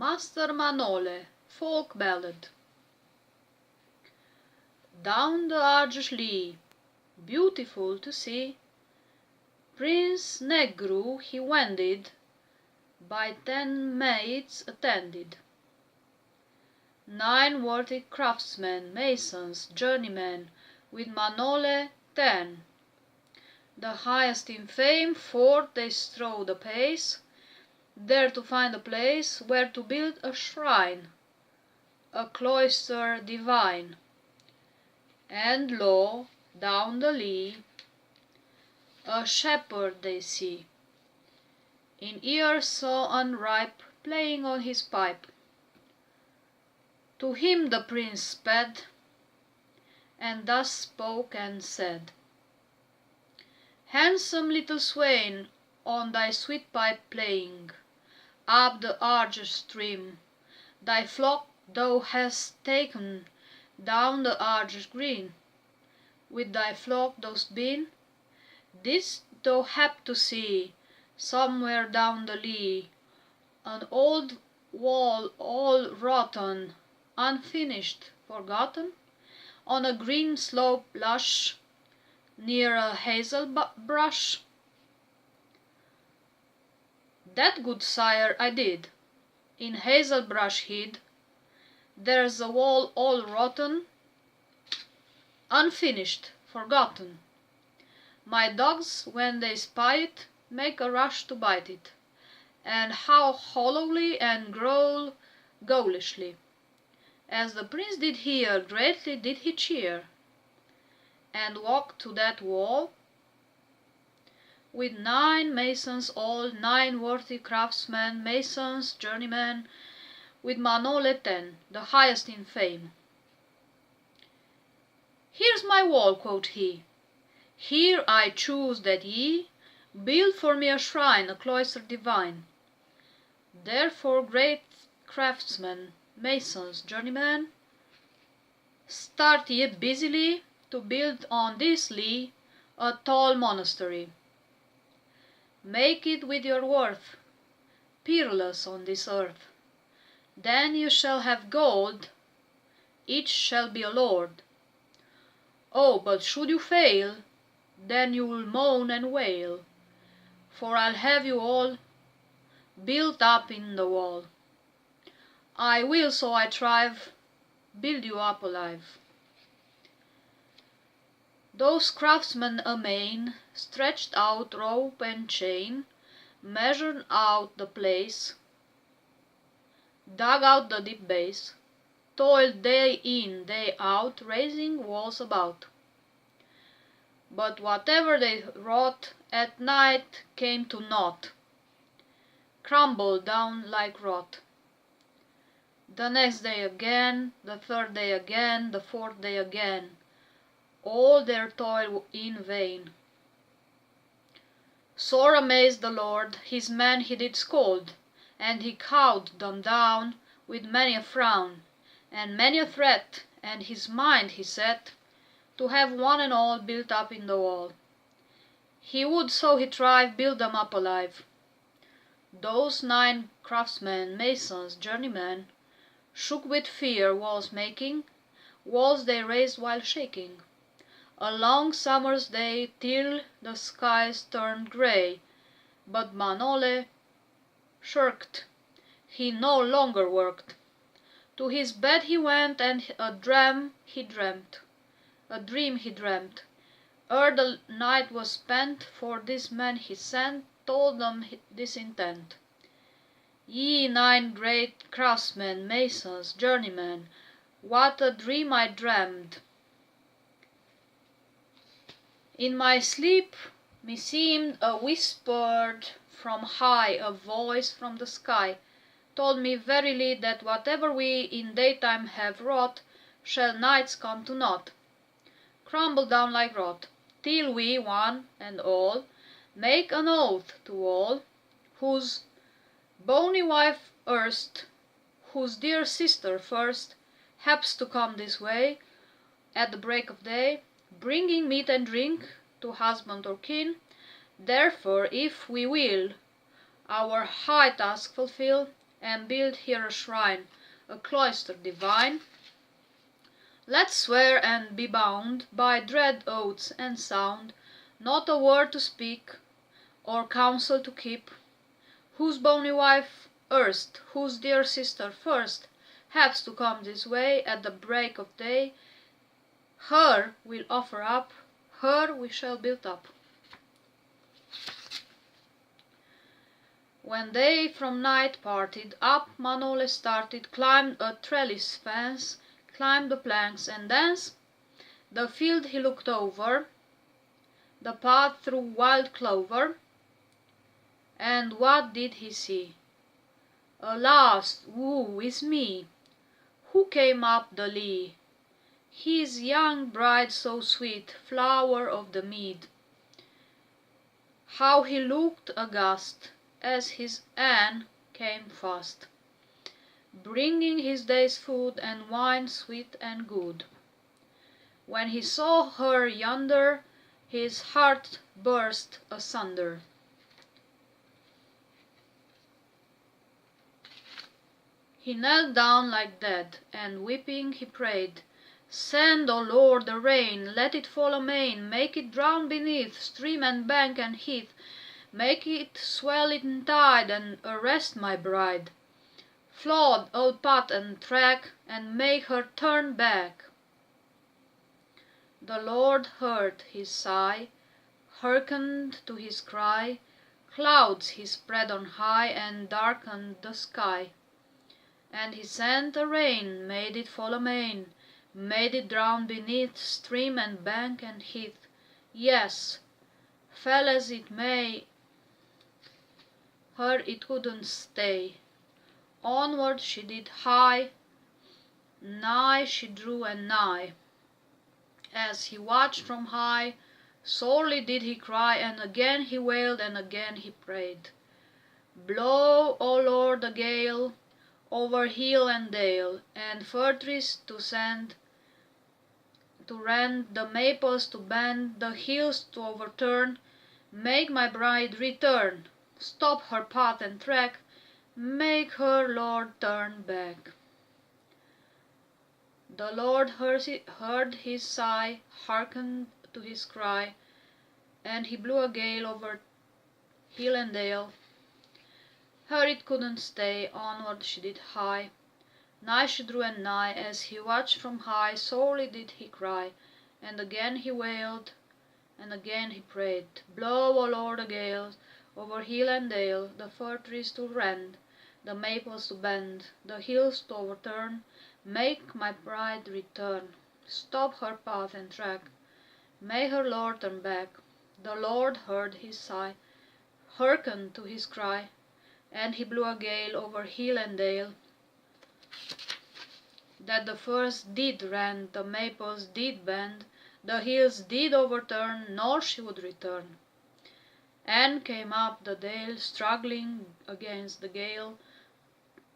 Master Manole, Folk Ballad. Down the Arges lea, beautiful to see, Prince Negru he wended, by 10 maids attended. 9 worthy craftsmen, masons, journeymen, with Manole 10. The highest in fame, forth they strode apace, there to find a place where to build a shrine, a cloister divine. And lo, down the lea, a shepherd they see, in ears so unripe, playing on his pipe. To him the prince sped, and thus spoke and said: "Handsome little swain, on thy sweet pipe playing, up the Arges stream, thy flock thou hast taken down the Arges green. With thy flock thou'st been? Didst thou hap to see, somewhere down the lea, an old wall all rotten, unfinished, forgotten, on a green slope lush, near a hazel brush?" "That, good sire, I did, in hazel brush hid. There's a wall all rotten, unfinished, forgotten. My dogs, when they spy it, make a rush to bite it, and howl hollowly and growl ghoulishly." As the prince did hear, greatly did he cheer, and walked to that wall, with 9 masons all, 9 worthy craftsmen, masons, journeymen, with Manole 10, the highest in fame. "Here's my wall," quoth he, "here I choose that ye build for me a shrine, a cloister divine. Therefore, great craftsmen, masons, journeymen, start ye busily to build on this lea a tall monastery. Make it with your worth, peerless on this earth. Then you shall have gold, each shall be a lord. Oh, but should you fail, then you'll moan and wail, for I'll have you all built up in the wall. I will, so I thrive, build you up alive." Those craftsmen amain stretched out rope and chain, measured out the place, dug out the deep base, toiled day in, day out, raising walls about. But whatever they wrought, at night came to naught, crumbled down like rot. The next day again, the third day again, the fourth day again, all their toil in vain. Sore amazed the Lord, his men he did scold, and he cowed them down with many a frown, and many a threat, and his mind he set to have one and all built up in the wall. He would, so he tried, build them up alive. Those 9 craftsmen, masons, journeymen, shook with fear, walls making, walls they raised while shaking, a long summer's day, till the skies turned grey. But Manole shirked, he no longer worked. To his bed he went, and a dream he dreamt. Ere the night was spent, for this man he sent, told them this intent: "Ye 9 great craftsmen, masons, journeymen, what a dream I dreamed! In my sleep meseemed a whispered from high, a voice from the sky told me verily that whatever we in daytime have wrought shall nights come to naught, crumble down like rot, till we, one and all, make an oath to all, whose bonny wife erst, whose dear sister first, haps to come this way at the break of day, bringing meat and drink to husband or kin. Therefore, if we will our high task fulfill, and build here a shrine, a cloister divine. Let's swear and be bound by dread oaths and sound, not a word to speak, or counsel to keep. Whose bonny wife erst, whose dear sister first, haps to come this way at the break of day, her we'll offer up, her we shall build up. When day from night parted, up Manole started, climbed a trellis fence, climbed the planks, and thence the field he looked over, the path through wild clover, and what did he see? Alas, woe is me! Who came up the lea? His young bride so sweet, flower of the mead. How he looked aghast as his Anne came fast, bringing his day's food and wine sweet and good. When he saw her yonder, his heart burst asunder. He knelt down like dead, and weeping he prayed, "Send, O Lord, the rain, let it fall amain, make it drown beneath stream and bank and heath, make it swell in tide and arrest my bride. Flood all path and track, and make her turn back." The Lord heard his sigh, hearkened to his cry, clouds he spread on high, and darkened the sky. And he sent a rain, made it fall amain, made it drown beneath stream and bank and heath. Yes, fell as it may, her it couldn't stay. Onward she did hie, nigh she drew and nigh. As he watched from high, sorely did he cry, and again he wailed, and again he prayed. Blow, O Lord, a gale over hill and dale, and fir trees to send, to rend, the maples to bend, the hills to overturn. Make my bride return, stop her path and track, make her, Lord, turn back. The Lord heard his sigh, hearkened to his cry, and he blew a gale over hill and dale. Her it couldn't stay, onward she did hie, nigh she drew and nigh. As he watched from high, sorely did he cry, and again he wailed, and again he prayed. Blow, O Lord, a gale over hill and dale, the fir trees to rend, the maples to bend, the hills to overturn. Make my bride return, stop her path and track, may her Lord turn back. The Lord heard his sigh, hearkened to his cry, and he blew a gale over hill and dale, that the firs did rend, the maples did bend, the hills did overturn, nor she would return. Anne came up the dale, struggling against the gale,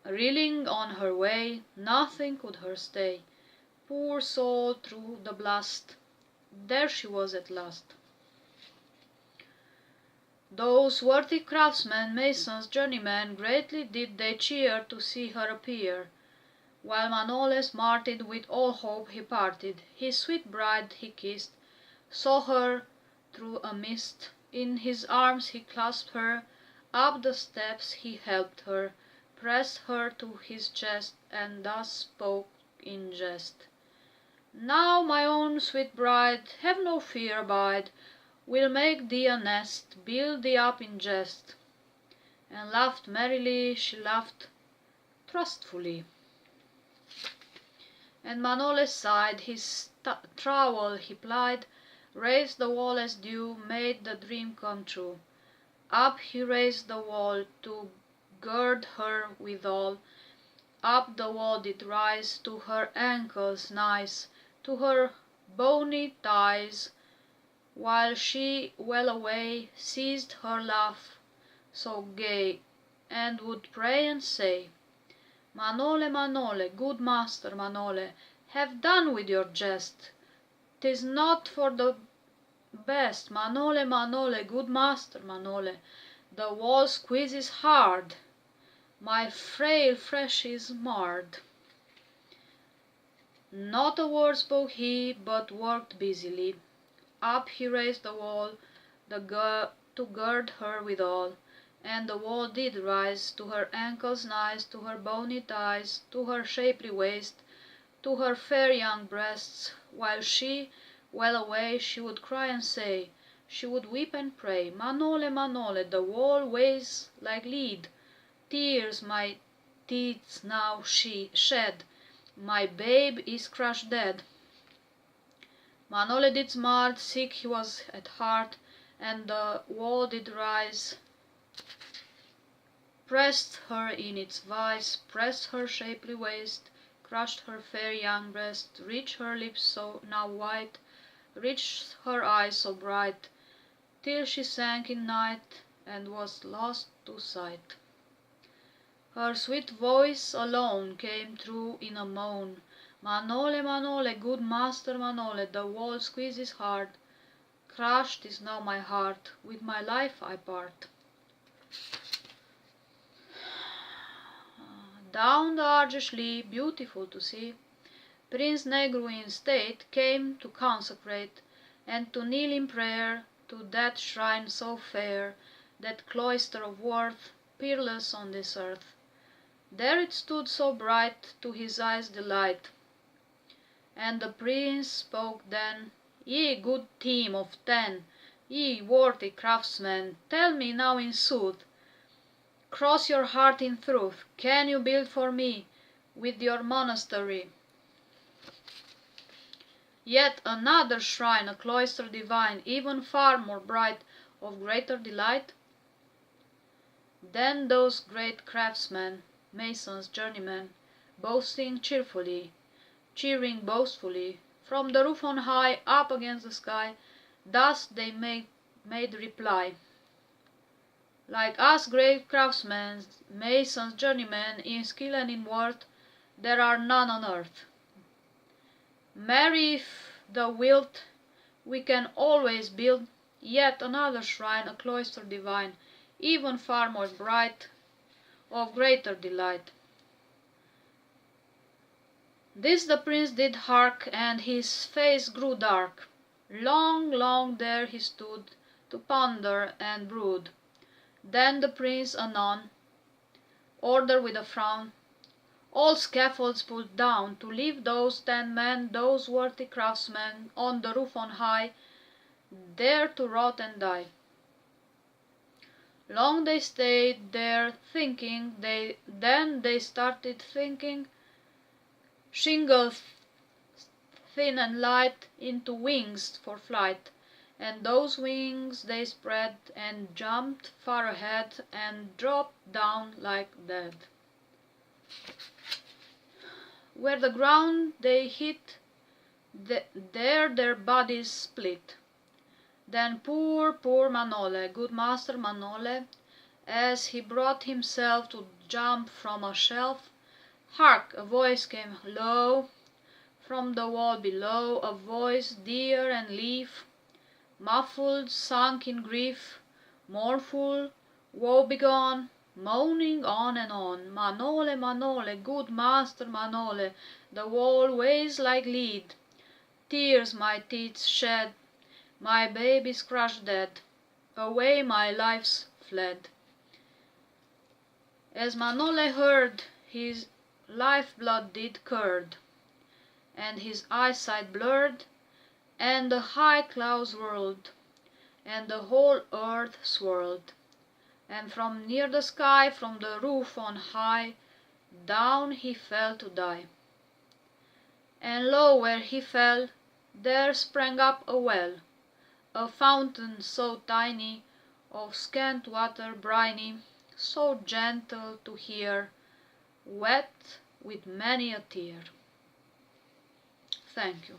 reeling on her way, nothing could her stay. Poor soul, through the blast, there she was at last. Those worthy craftsmen, masons, journeymen, greatly did they cheer to see her appear, while Manole smarted with all hope he parted. His sweet bride he kissed, saw her through a mist, in his arms he clasped her, up the steps he helped her, pressed her to his chest, and thus spoke in jest. "Now, my own sweet bride, have no fear, abide, we'll make thee a nest, build thee up in jest." And laughed merrily, she laughed trustfully. And Manole sighed, his trowel he plied, raised the wall as dew, made the dream come true. Up he raised the wall to gird her withal, up the wall did rise to her ankles nice, to her bony thighs, while she well away ceased her laugh so gay, and would pray and say, "Manole, Manole, good master Manole, have done with your jest, 'tis not for the best. Manole, Manole, good master Manole, the wall squeezes hard, my frail flesh is marred. Not a word spoke he, but worked busily. Up he raised the wall, to gird her withal, and the wall did rise to her ankles nigh, to her bony thighs, to her shapely waist, to her fair young breasts, while she, well away, she would cry and say, she would weep and pray, Manole, Manole, the wall weighs like lead, tears my teats now she shed, my babe is crushed dead. Manole did smart, sick he was at heart, and the wall did rise, pressed her in its vice, pressed her shapely waist, crushed her fair young breast, reached her lips so now white, reached her eyes so bright, till she sank in night, and was lost to sight. Her sweet voice alone came through in a moan, Manole, Manole, good master Manole, the wall squeezes hard, crushed is now my heart, with my life I part. Down the Arges lea, beautiful to see, Prince Negru in state came to consecrate, and to kneel in prayer to that shrine so fair, that cloister of worth, peerless on this earth. There it stood so bright, to his eyes' delight. And the prince spoke then, Ye good team of 10, ye worthy craftsmen, tell me now in sooth, cross your heart in truth, can you build for me with your monastery yet another shrine, a cloister divine, even far more bright, of greater delight? Then those great craftsmen, masons, journeymen, boasting cheerfully, cheering boastfully, from the roof on high, up against the sky, thus they made reply. Like us great craftsmen, masons, journeymen, in skill and in worth, there are none on earth. Marry, if thou wilt, we can always build yet another shrine, a cloister divine, even far more bright, of greater delight. This the prince did hark, and his face grew dark. Long, long there he stood, to ponder and brood. Then the prince anon ordered with a frown, all scaffolds pulled down, to leave those 10 men, those worthy craftsmen, on the roof on high, there to rot and die. Long they stayed there thinking, then they started thinking, shingle thin and light into wings for flight, and those wings they spread and jumped far ahead and dropped down like dead. Where the ground they hit, there their bodies split. Then poor Manole, good master Manole, as he brought himself to jump from a shelf, hark! A voice came low from the wall below, a voice dear and lief, muffled, sunk in grief, mournful, woe-begone, moaning on and on, Manole, Manole, good master Manole, the wall weighs like lead, tears my teats shed, my babe is crushed dead, away my life's fled. As Manole heard, his life-blood did curd, and his eyesight blurred, and the high clouds whirled, and the whole earth swirled, and from near the sky, from the roof on high, down he fell to die. And lo, where he fell, there sprang up a well, a fountain so tiny, of scant water briny, so gentle to hear, wet with many a tear. Thank you.